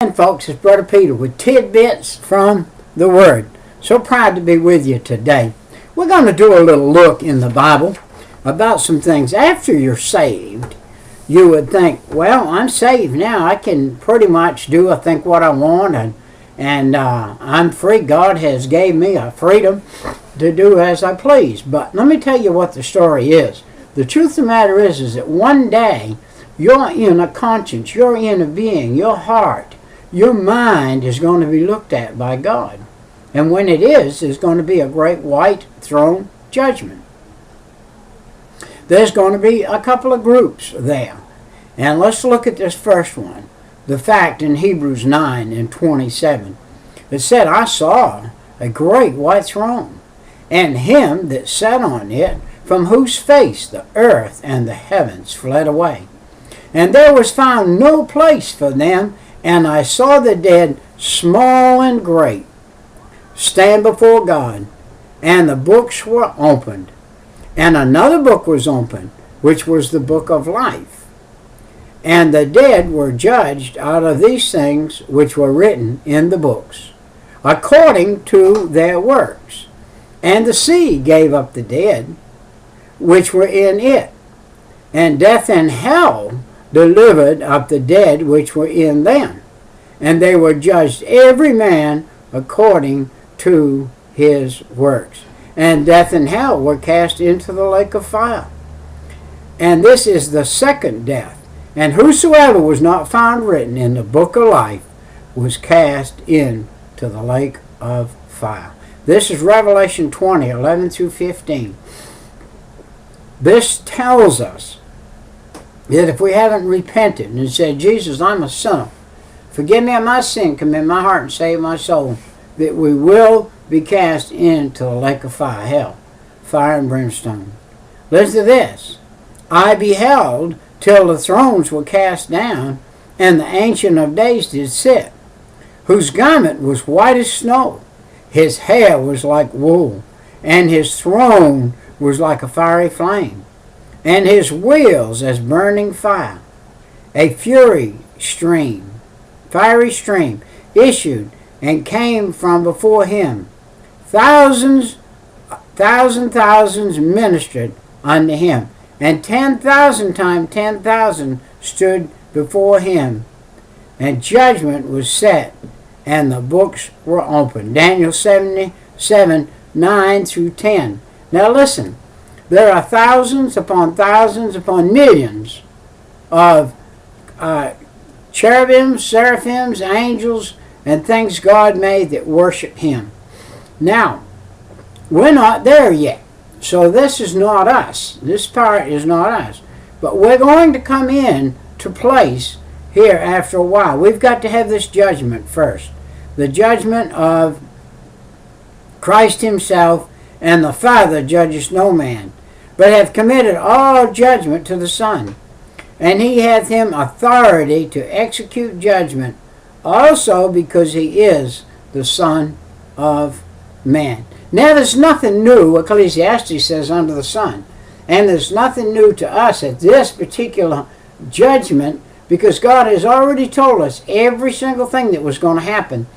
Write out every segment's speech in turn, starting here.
And folks, it's Brother Peter with tidbits from the Word. So proud to be with you today. We're going to do a little look in the Bible about some things. After you're saved, you would think, well, I'm saved now. I can pretty much do, I think, what I want, and I'm free. God has gave me a freedom to do as I please. But let me tell you what the story is. The truth of the matter is that one day, you're in a conscience, you're in a being, your heart, your mind is going to be looked at by God. And when it is, there's going to be a great white throne judgment. There's going to be a couple of groups there. And let's look at this first one. The fact in Hebrews 9:27. It said, I saw a great white throne, and him that sat on it, from whose face the earth and the heavens fled away. And there was found no place for them. And I saw the dead, small and great, stand before God, and the books were opened. And another book was opened, which was the book of life. And the dead were judged out of these things which were written in the books, according to their works. And the sea gave up the dead, which were in it. And death and hell delivered up the dead which were in them, and they were judged every man according to his works. And death and hell were cast into the lake of fire. And this is the second death. And whosoever was not found written in the book of life was cast into the lake of fire. This is Revelation 20:11-15. This tells us that if we haven't repented and said, Jesus, I'm a sinner, forgive me of my sin, come in my heart and save my soul, that we will be cast into the lake of fire, hell, fire and brimstone. Listen to this. I beheld till the thrones were cast down, and the Ancient of Days did sit, whose garment was white as snow, his hair was like wool, and his throne was like a fiery flame, and his wheels as burning fire. A fiery stream issued and came from before him. Thousands ministered unto him, and 10,000 times 10,000 stood before him. And judgment was set, and the books were opened. Daniel 77:9-10. Now listen. There are thousands upon millions of cherubims, seraphims, angels, and things God made that worship him. Now, we're not there yet. So this is not us. This part is not us. But we're going to come in to place here after a while. We've got to have this judgment first. The judgment of Christ himself, and the Father judges no man, but hath committed all judgment to the Son. And he hath him authority to execute judgment, also because he is the Son of Man. Now there's nothing new, Ecclesiastes says, under the sun. And there's nothing new to us at this particular judgment, because God has already told us every single thing that was going to happen.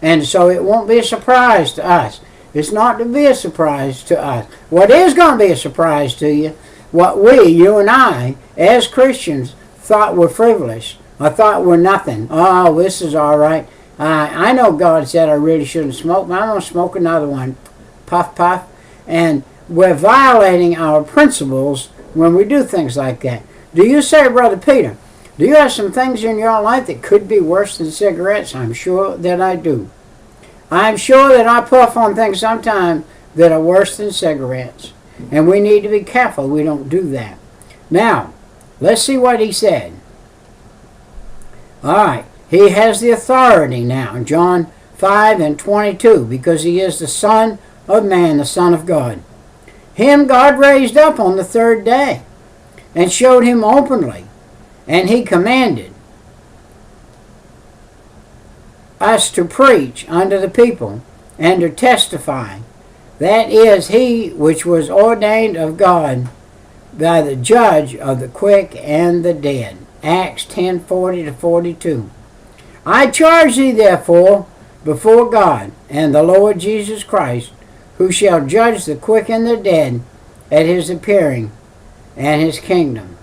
And so it won't be a surprise to us. It's not to be a surprise to us. What is going to be a surprise to you, what we, you and I, as Christians, thought were frivolous, or thought were nothing. Oh, this is all right. I know God said I really shouldn't smoke, but I'm going to smoke another one. Puff, puff. And we're violating our principles when we do things like that. Do you say, Brother Peter, do you have some things in your life that could be worse than cigarettes? I'm sure that I do. I'm sure that I puff on things sometimes that are worse than cigarettes. And we need to be careful we don't do that. Now, let's see what he said. All right. He has the authority now. John 5:22, because he is the Son of Man, the Son of God. Him God raised up on the third day and showed him openly. And he commanded us to preach unto the people and to testify, that is he which was ordained of God by the judge of the quick and the dead. Acts 10:40-42. I charge thee therefore before God and the Lord Jesus Christ, who shall judge the quick and the dead at his appearing and his kingdom.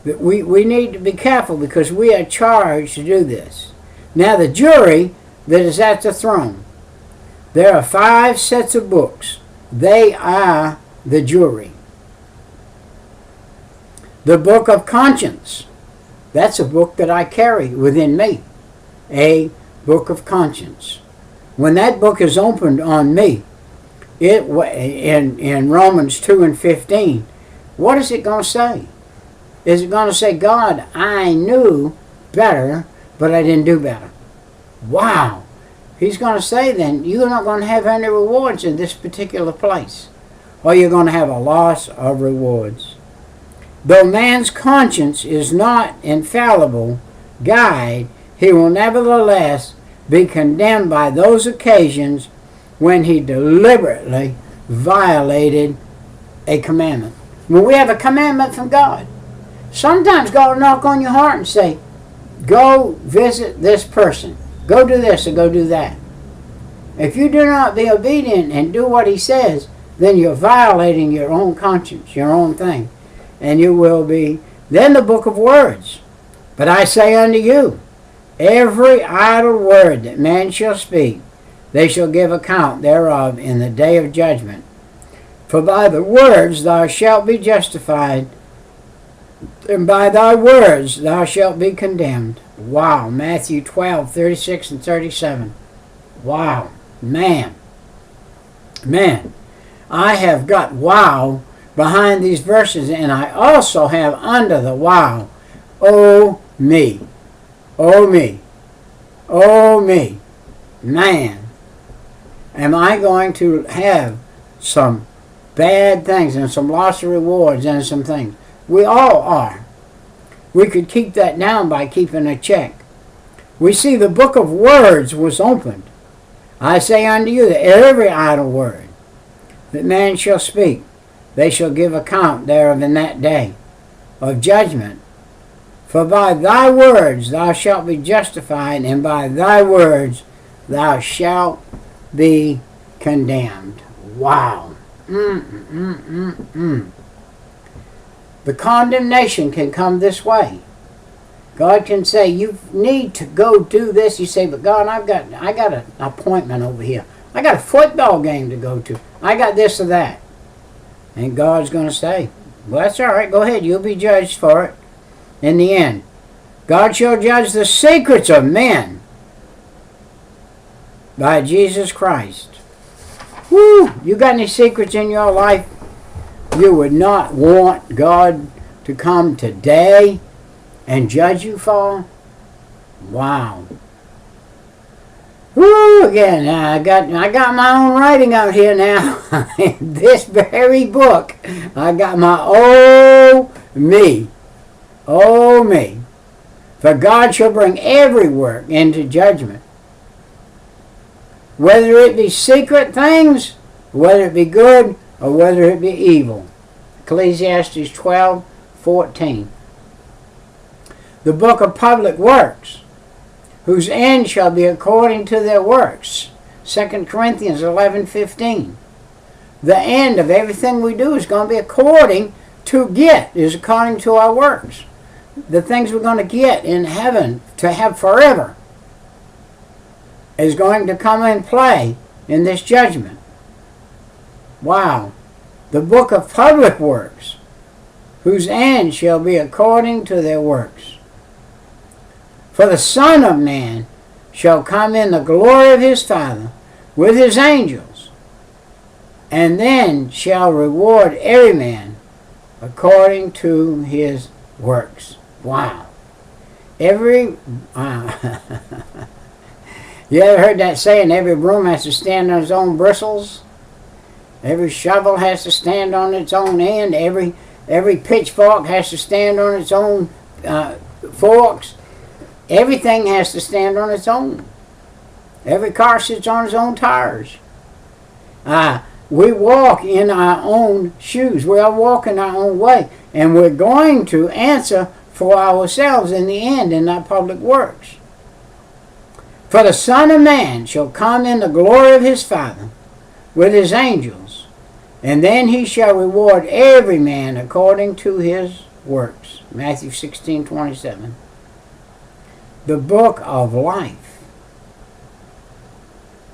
We need to be careful because we are charged to do this. Now the jury that is at the throne, there are 5 sets of books. They are the jury. The book of conscience, that's a book that I carry within me, a book of conscience. When that book is opened on me, in Romans 2 and 15, what is it going to say? Is it going to say, God, I knew better, but I didn't do better? Wow. He's going to say then, you're not going to have any rewards in this particular place, or you're going to have a loss of rewards. Though man's conscience is not infallible guide, he will nevertheless be condemned by those occasions when he deliberately violated a commandment. When we have a commandment from God, sometimes God will knock on your heart and say, go visit this person. Go do this or go do that. If you do not be obedient and do what he says, then you're violating your own conscience, your own thing. And you will be. Then the book of words. But I say unto you, every idle word that man shall speak, they shall give account thereof in the day of judgment. For by the words thou shalt be justified, and by thy words thou shalt be condemned. Wow. Matthew 12, 36 and 37. Wow. Man. I have got wow behind these verses, and I also have under the wow, oh me, oh me, oh me. Man, am I going to have some bad things and some loss of rewards and some things? We all are. We could keep that down by keeping a check. We see the book of words was opened. I say unto you that every idle word that man shall speak, they shall give account thereof in that day of judgment. For by thy words thou shalt be justified, and by thy words thou shalt be condemned. Wow. The condemnation can come this way. God can say, you need to go do this. You say, but God, I got an appointment over here. I got a football game to go to. I got this or that. And God's going to say, well, that's all right. Go ahead. You'll be judged for it in the end. God shall judge the secrets of men by Jesus Christ. Woo! You got any secrets in your life you would not want God to come today and judge you for? Wow. Woo! Again, I got my own writing out here now. In this very book, I got my oh me. Oh me. For God shall bring every work into judgment, whether it be secret things, whether it be good, or whether it be evil. Ecclesiastes 12:14. The book of public works, whose end shall be according to their works. 2 Corinthians 11:15. The end of everything we do is going to be according to our works. The things we're going to get in heaven to have forever is going to come in play in this judgment. Wow. The book of public works, whose end shall be according to their works. For the Son of Man shall come in the glory of his Father with his angels, and then shall reward every man according to his works. Wow. You ever heard that saying, every broom has to stand on its own bristles? Every shovel has to stand on its own end. Every pitchfork has to stand on its own forks. Everything has to stand on its own. Every car sits on its own tires. We walk in our own shoes. We are walking our own way. And we're going to answer for ourselves in the end in our public works. For the Son of Man shall come in the glory of his Father with his angels, and then he shall reward every man according to his works. Matthew 16:27. The book of life.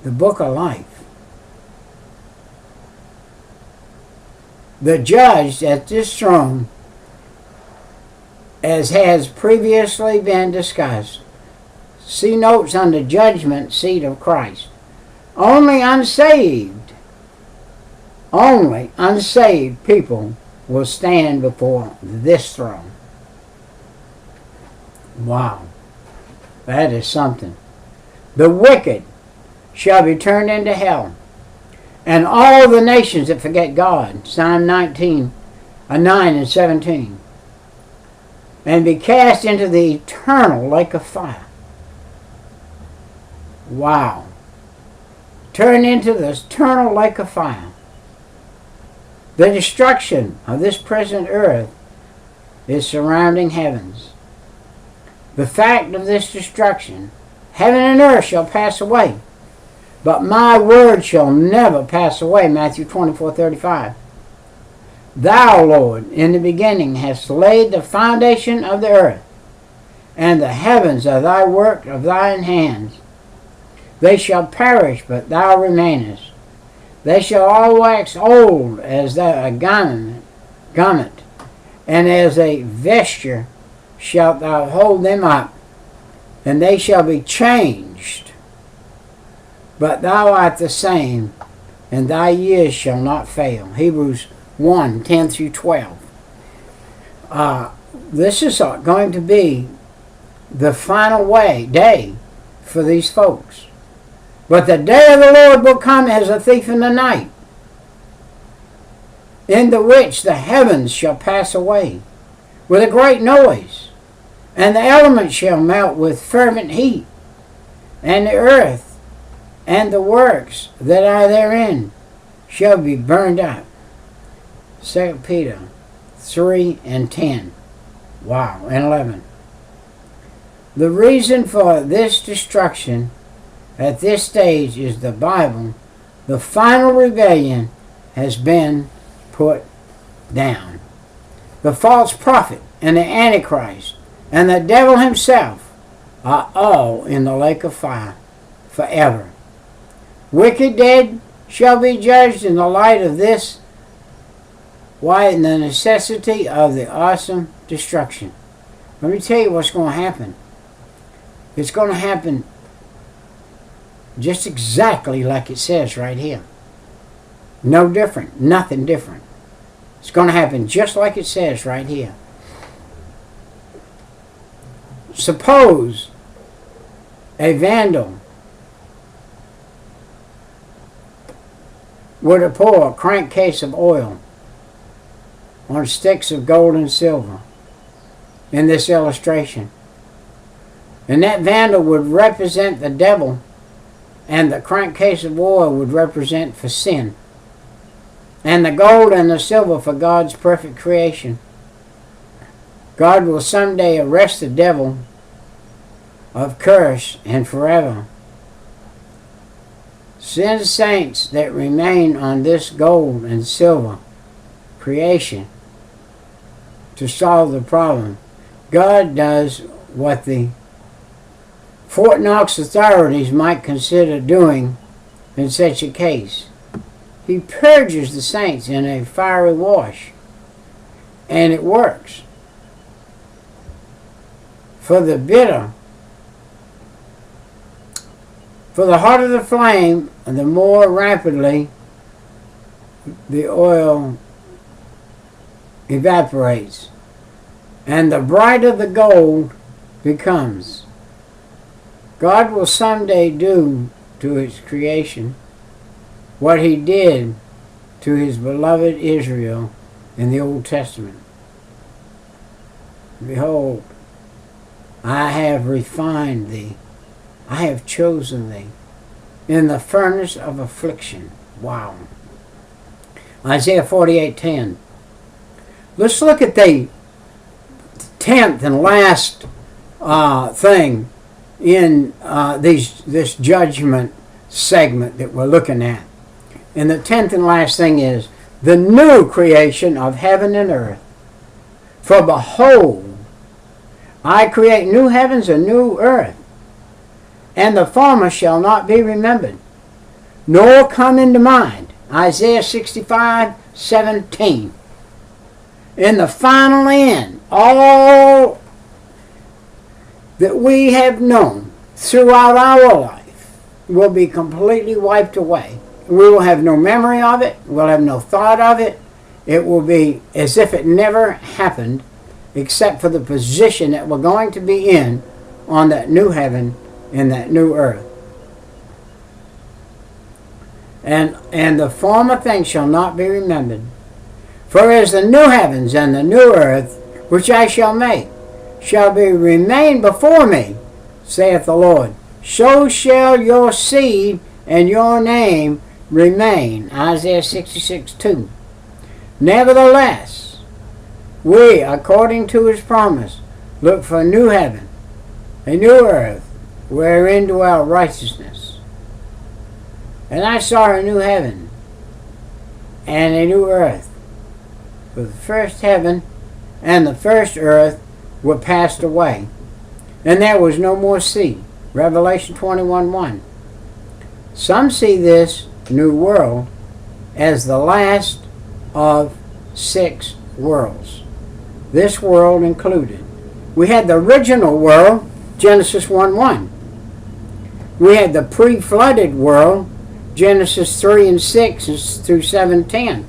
The book of life. The judge at this throne, as has previously been discussed, see notes on the judgment seat of Christ. Only unsaved people will stand before this throne. Wow, that is something. The wicked shall be turned into hell, and all the nations that forget God, Psalm 9 and 17, and be cast into the eternal lake of fire. Wow. Turn into the eternal lake of fire. The destruction of this present earth is surrounding heavens. The fact of this destruction, heaven and earth shall pass away, but my word shall never pass away. Matthew 24:35. Thou, Lord, in the beginning hast laid the foundation of the earth, and the heavens are thy work of thine hands. They shall perish, but thou remainest. They shall all wax old as a garment, and as a vesture shalt thou hold them up, and they shall be changed. But thou art the same, and thy years shall not fail. Hebrews 1:10-12. This is going to be the final day for these folks. But the day of the Lord will come as a thief in the night, in the which the heavens shall pass away with a great noise, and the elements shall melt with fervent heat, and the earth and the works that are therein shall be burned up. 2 Peter 3:10. Wow, and 11. The reason for this destruction at this stage is the Bible. The final rebellion has been put down. The false prophet and the Antichrist and the devil himself are all in the lake of fire forever. Wicked dead shall be judged in the light of this, why in the necessity of the awesome destruction. Let me tell you what's going to happen. It's going to happen just exactly like it says right here. No different, nothing different. It's going to happen just like it says right here. Suppose a vandal were to pour a crankcase of oil on sticks of gold and silver in this illustration. And that vandal would represent the devil, and the crankcase of oil would represent for sin, and the gold and the silver for God's perfect creation. God will someday arrest the devil of curse and forever. Send saints that remain on this gold and silver creation to solve the problem. God does what the Fort Knox authorities might consider doing in such a case. He purges the saints in a fiery wash, and it works. For the hotter the flame, the more rapidly the oil evaporates, and the brighter the gold becomes. God will someday do to his creation what he did to his beloved Israel in the Old Testament. Behold, I have refined thee, I have chosen thee in the furnace of affliction. Wow. Isaiah 48:10. Let's look at the 10th and last thing in this judgment segment that we're looking at. And the 10th and last thing is the new creation of heaven and earth. For behold, I create new heavens and new earth, and the former shall not be remembered, nor come into mind. Isaiah 65:17. In the final end, all that we have known throughout our life will be completely wiped away. We will have no memory of it. We'll have no thought of it. It will be as if it never happened, except for the position that we're going to be in on that new heaven and that new earth. And the former things shall not be remembered. For as the new heavens and the new earth, which I shall make, shall remain before me, saith the Lord, so shall your seed and your name remain. Isaiah 66:2. Nevertheless, we, according to his promise, look for a new heaven, a new earth, wherein dwell righteousness. And I saw a new heaven and a new earth. For the first heaven and the first earth were passed away, and there was no more sea. Revelation 21:1. Some see this new world as the last of 6 worlds. This world included. We had the original world, Genesis 1:1. We had the pre-flooded world, Genesis 3 and 6 through 7:10.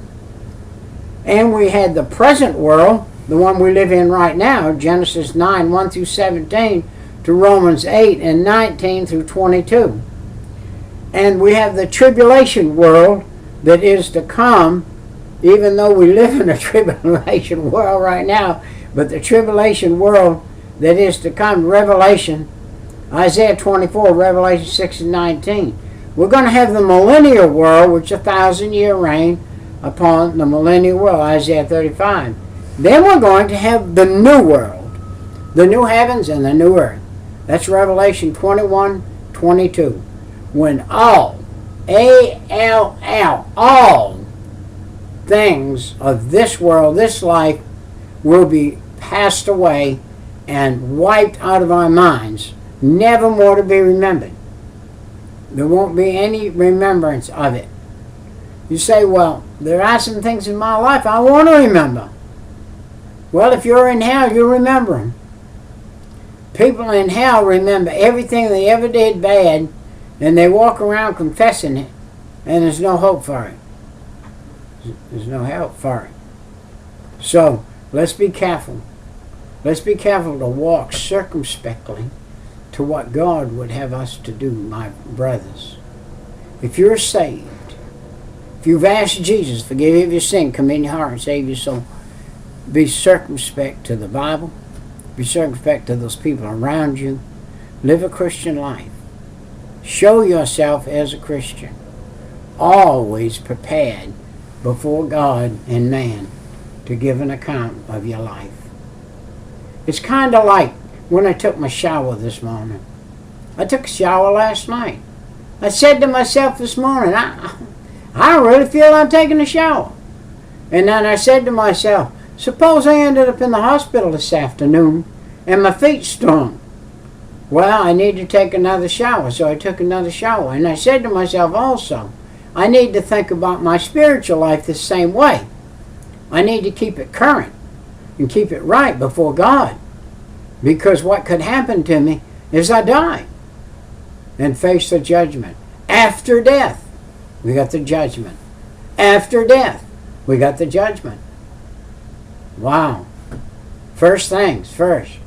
And we had the present world, the one we live in right now, Genesis 9, 1 through 17, to Romans 8 and 19 through 22. And we have the tribulation world that is to come, even though we live in a tribulation world right now, but the tribulation world that is to come, Revelation, Isaiah 24, Revelation 6 and 19. We're going to have the millennial world, which is 1,000-year reign upon the millennial world, Isaiah 35. Then we're going to have the new world, the new heavens and the new earth. That's Revelation 21:22. When all, A-L-L, all things of this world, this life, will be passed away and wiped out of our minds, never more to be remembered. There won't be any remembrance of it. You say, well, there are some things in my life I want to remember. Well, if you're in hell, you'll remember them. People in hell remember everything they ever did bad, and they walk around confessing it, and there's no hope for it. There's no help for it. So, let's be careful. Let's be careful to walk circumspectly to what God would have us to do, my brothers. If you're saved, if you've asked Jesus to forgive you of your sin, come in your heart and save your soul, be circumspect to the Bible. Be circumspect to those people around you. Live a Christian life. Show yourself as a Christian. Always prepared before God and man to give an account of your life. It's kind of like when I took my shower this morning. I took a shower last night. I said to myself this morning, I don't really feel like taking a shower. And then I said to myself, suppose I ended up in the hospital this afternoon and my feet stung. Well, I need to take another shower, so I took another shower. And I said to myself also, I need to think about my spiritual life the same way. I need to keep it current and keep it right before God. Because what could happen to me is I die and face the judgment. After death, we got the judgment. After death, we got the judgment. Wow. First things first.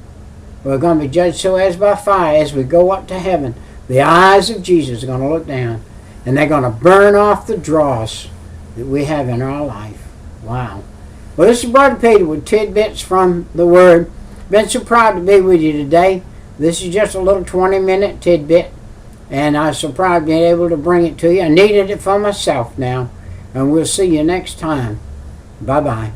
We're going to be judged so as by fire as we go up to heaven. The eyes of Jesus are going to look down, and they're going to burn off the dross that we have in our life. Wow. Well, this is Brother Peter with tidbits from the Word. Been so proud to be with you today. This is just a little 20-minute tidbit, and I'm so proud to be able to bring it to you. I needed it for myself now, and we'll see you next time. Bye-bye.